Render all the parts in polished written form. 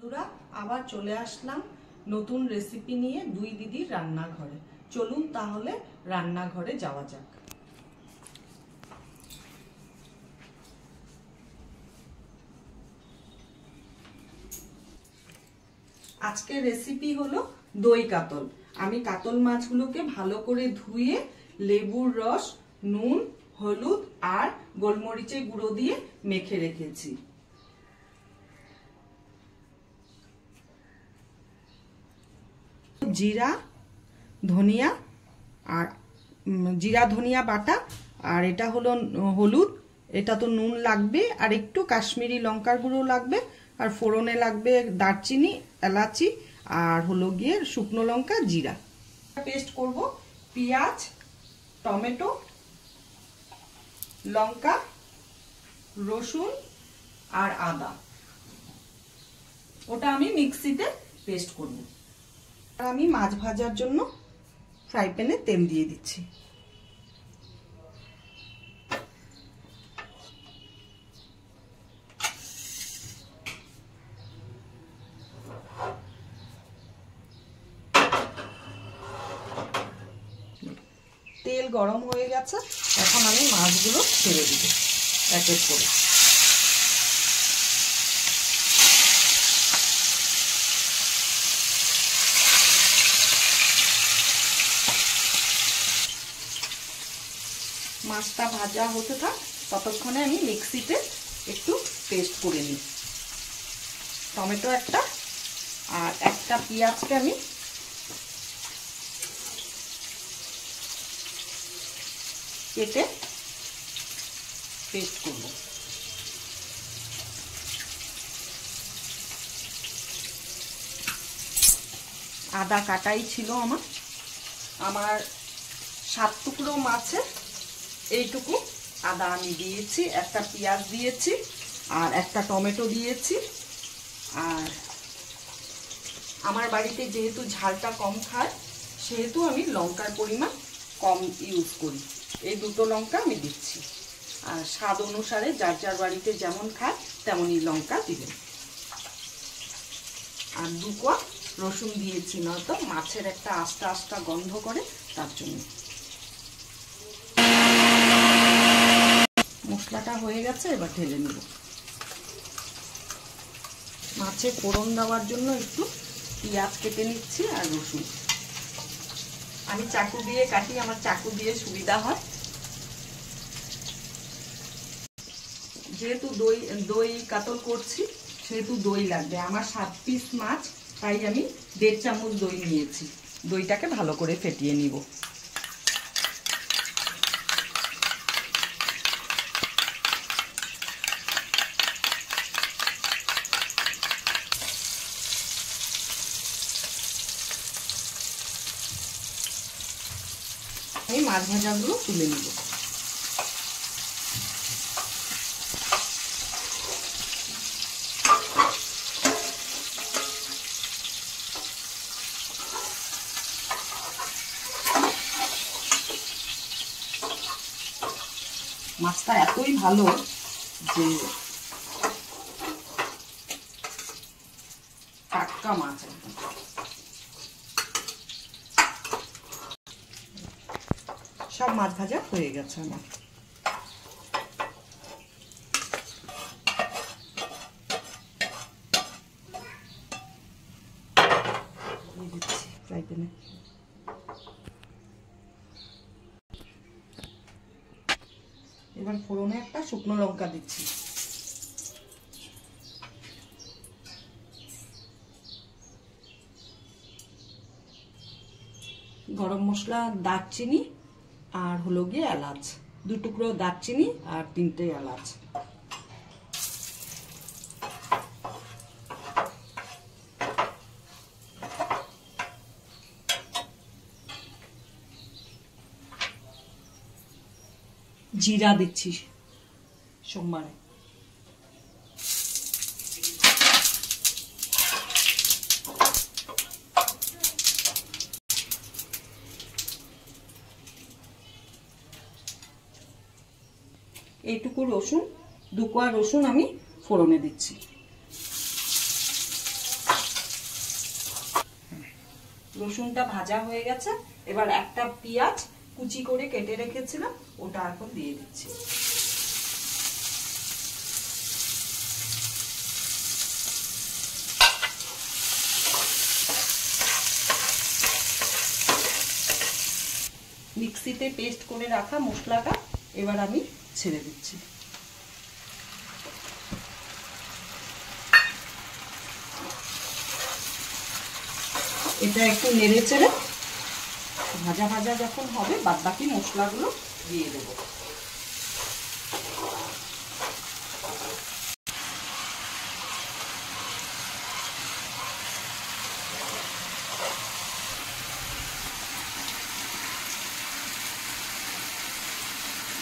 বন্ধুরা আবার চলে আসলাম নতুন রেসিপি নিয়ে দুই দিদির রান্নাঘরে। চলুন তাহলে রান্নাঘরে যাওয়া যাক। আজকের রেসিপি হলো দই কাতল। আমি কাতল মাছগুলোকে ভালো করে ধুয়ে লেবুর রস, নুন, হলুদ আর গোলমরিচের গুঁড়ো দিয়ে মেখে রেখেছি। জিরা ধনিয়া আর জিরা ধনিয়া বাটা, আর এটা হলো হলুদ, এটা তো নুন লাগবে, আর একটু কাশ্মীরি লঙ্কার গুঁড়ো লাগবে, আর ফোড়নে লাগবে দারচিনি, এলাচি আর হলো গিয়ে শুকনো লঙ্কা, জিরা। পেস্ট করব পেঁয়াজ, টমেটো, লঙ্কা, রসুন আর আদা। ওটা আমি মিক্সিতে পেস্ট করব। আর আমি মাছ ভাজার জন্য ফ্রাই প্যানে তেল দিয়ে দিচ্ছি। তেল গরম হয়ে গেছে, এখন আমি মাছগুলো ছেড়ে দিব এক এক করে। মাছটা ভাজা হতে থাক, ততক্ষণে আমি মিক্সিতে একটু পেস্ট করে নিই। টমেটো একটা আর একটা পেঁয়াজকে আমি কেটে পেস্ট করব। আদা কাটাই ছিল আমার 7 টুকরো মাছে এইটুকু আদা আমি দিয়েছি, একটা পেঁয়াজ দিয়েছি আর একটা টমেটো দিয়েছি। আর আমার বাড়িতে যেহেতু ঝালটা কম খায়, সেহেতু আমি লঙ্কার পরিমাণ কম ইউজ করি। এই দুটো লঙ্কা আমি দিচ্ছি, আর স্বাদ অনুসারে যার যার বাড়িতে যেমন খায় তেমনই লঙ্কা দিবেন। আর 2 কোয়া রসুন দিয়েছি, নয়তো মাছের একটা আস্তা আস্তা গন্ধ করে, তার জন্য। মশলাটা হয়ে গেছে, এবার ঢেলে নেব। মাছে ফোড়ন দেওয়ার জন্য একটু পেঁয়াজ কেটে নিচ্ছি আর রসুন। আমি চাকু দিয়ে কাটি, আমার চাকু দিয়ে সুবিধা হয়। যেহেতু দই কাতল করছি, সেহেতু দই লাগবে। আমার 7 পিস মাছ, তাই আমি 1.5 চামচ দই নিয়েছি। দইটাকে ভালো করে ফেটিয়ে নিব। আমি মাছ ভাজাগুলো তুলে নিব। মাছটা এতই ভালো যে টাটকা মাছ। সব মাছ ভাজা হয়ে গেছে আমার। ফ্রাই প্যানে এবার ফোড়নে একটা শুকনো লঙ্কা দিচ্ছি। গরম মশলা, দারচিনি আর হলো গিয়ে এলাচ, 2 টুকরো দারচিনি আর 3টে এলাচ। জিরা দিচ্ছি সোমবারে। এইটুকু রসুন, 2 কোয়া রসুন আমি ফোড়নে দিচ্ছি। রসুনটা ভাজা হয়ে গেছে। এবার একটা পেঁয়াজ কুচি করে কেটে রেখেছিলাম, ওটা এখন দিয়ে দিচ্ছি। মিক্সিতে পেস্ট করে রাখা মশলাটা এবার আমি ছেড়ে দিচ্ছি। এটা একটু নেড়ে চেড়ে ভাজা ভাজা যখন হবে বাদবাকি মশলাগুলো দিয়ে দেব।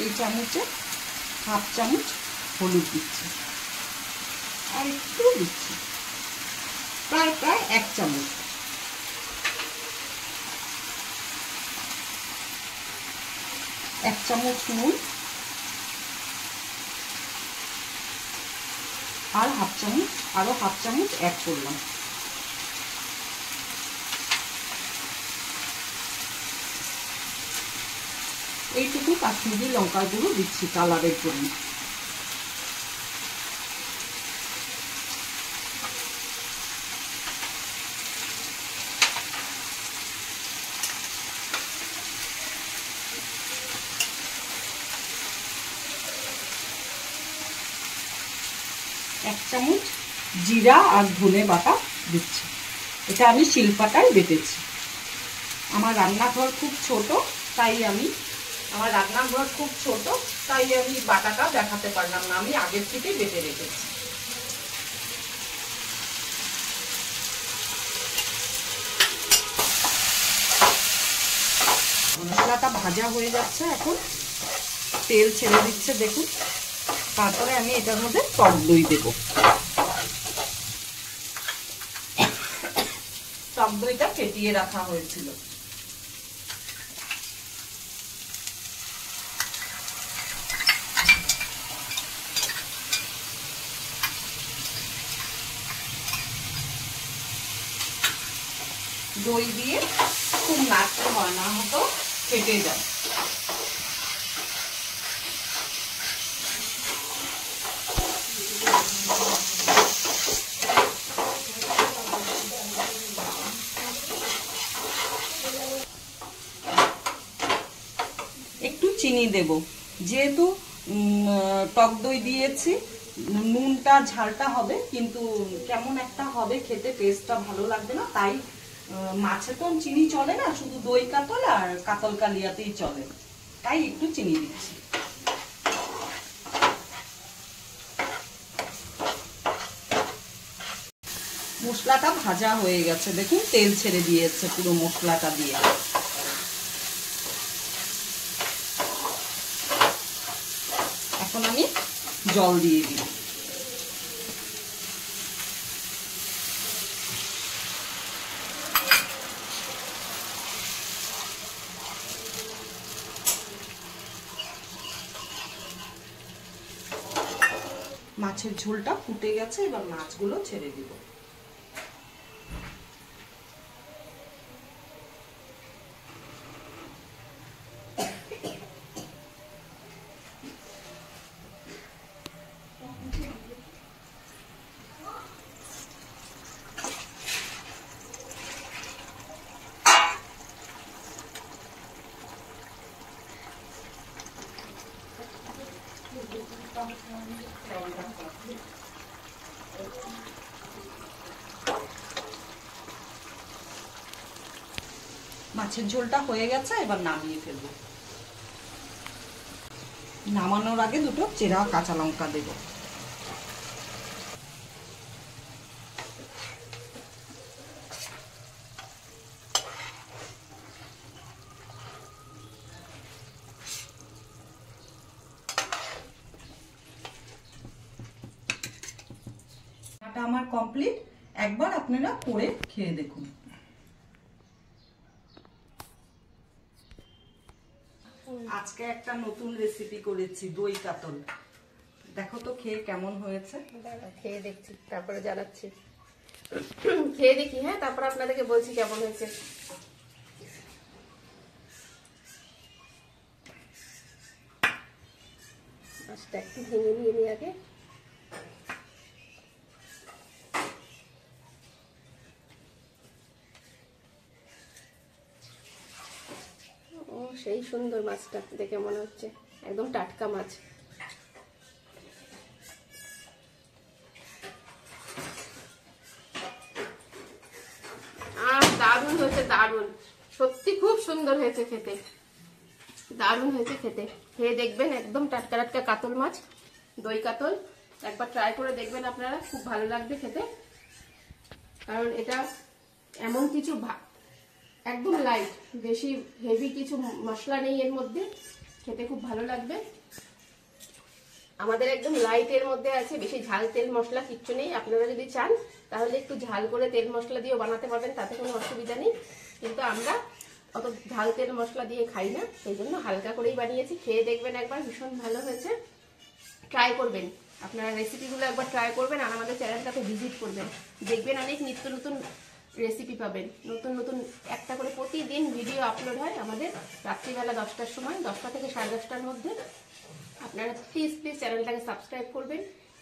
এই চামচে হাফ চামচ হলুদ দিচ্ছি, আর একটু দিচ্ছি, প্রায় 1 চামচ। এক চামচ নুন আর আরো হাফ চামচ অ্যাড করলাম। এইটুকু কাশ্মীরি লঙ্কার গুঁড়ো দিচ্ছি কালারের জন্য। এক চামচ জিরা আর ধনে বাটা দিচ্ছি। এটা আমি শিলপাটায় বেটেছি। আমার রান্নাঘর খুব ছোট, তাই আমি বাটাটা দেখাতে পারলাম না, আমি আগের থেকেই বেটে রেখেছি। মশলাটা ভাজা হয়ে যাচ্ছে, এখন তেল ছেড়ে দিচ্ছে দেখুন। তারপরে আমি এটার মধ্যে টক দই দেব। টক দইটা ফেটিয়ে রাখা হয়েছিল। দই দিয়ে খুব নাড়তে হয়, না হতো ফেটে যায়। একটু চিনি দেব, যেহেতু টক দই দিয়েছি, নুনটা ঝালটা হবে, কিন্তু কেমন একটা হবে খেতে, টেস্টটা ভালো লাগবে না। তাই মাছে তো চিনি চলে না, শুধু দই কাতল আর কাতল কালিয়াতেই চলে, তাই একটু চিনি দিচ্ছি। মশলাটা ভাজা হয়ে গেছে দেখুন, তেল ছেড়ে দিয়েছে পুরো মশলাটা দিয়ে। এখন আমি জল দিয়ে দিই। মাছের ঝোলটা ফুটে গেছে, এবার মাছগুলো ছেড়ে দিব। মাছের ঝোলটা হয়ে গেছে, এবার নামিয়ে ফেলবো। নামানোর আগে দুটো চেরা কাঁচা লঙ্কা দেব। এটা আমার কমপ্লিট, একবার আপনারা করে খেয়ে দেখুন। আজকে একটা নতুন রেসিপি করেছি, দই কাতল। দেখো তো খেয়ে কেমন হয়েছে। খেয়ে দেখছি, তারপরে জানাচ্ছি। খেয়ে দেখি, হ্যাঁ, তারপর আপনাদেরকে বলছি কেমন হয়েছে। মাছটা একটু ভেঙে নিয়ে নিই আগে। ও সেই সুন্দর, মাছটা দেখে মনে হচ্ছে একদম টাটকা মাছ। দারুণ হয়েছে, দারুণ, সত্যি খুব সুন্দর হয়েছে খেতে, দারুণ হয়েছে খেতে। খেয়ে দেখবেন, একদম টাটকা টাটকা কাতল মাছ, দই কাতল। একবার ট্রাই করে দেখবেন আপনারা, খুব ভালো লাগবে খেতে। কারণ এটা এমন কিছু একদম লাইট, বেশি হেভি কিছু মশলা নেই এর মধ্যে, খেতে খুব ভালো লাগবে। আমাদের একদম লাইটের মধ্যে আছে, বেশি ঝাল তেল মশলা কিচ্ছু নেই। আপনারা যদি চান তাহলে একটু ঝাল করে তেল মশলা দিয়েও বানাতে পারবেন, তাতে কোনো অসুবিধা নেই। কিন্তু আমরা অত ঝাল তেল মশলা দিয়ে খাই না, সেই জন্য হালকা করেই বানিয়েছি। খেয়ে দেখবেন একবার, ভীষণ ভালো হয়েছে। ট্রাই করবেন আপনারা, রেসিপিগুলো একবার ট্রাই করবেন আর আমাদের চ্যানেলটাকে ভিজিট করবেন। দেখবেন অনেক নিত্য নতুন রেসিপি পাবেন, নতুন নতুন একটা করে প্রতিদিন ভিডিও আপলোড হয় আমাদের রাত্রিবেলা 10টার সময়, 10টা থেকে 10:30টার মধ্যে। আপনারা প্লিজ প্লিজ চ্যানেলটাকে সাবস্ক্রাইব করবেন,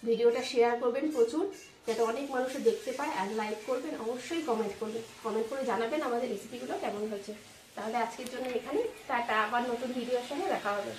ভিডিওটা শেয়ার করবেন প্রচুর, যাতে অনেক মানুষ দেখতে পায়। আর লাইক করবেন, অবশ্যই কমেন্ট করবেন, কমেন্ট করে জানাবেন আমাদের রেসিপিগুলো কেমন হয়েছে। তাহলে আজকের জন্য এখানে টাটা, আবার নতুন ভিডিওর সঙ্গে দেখা হবে।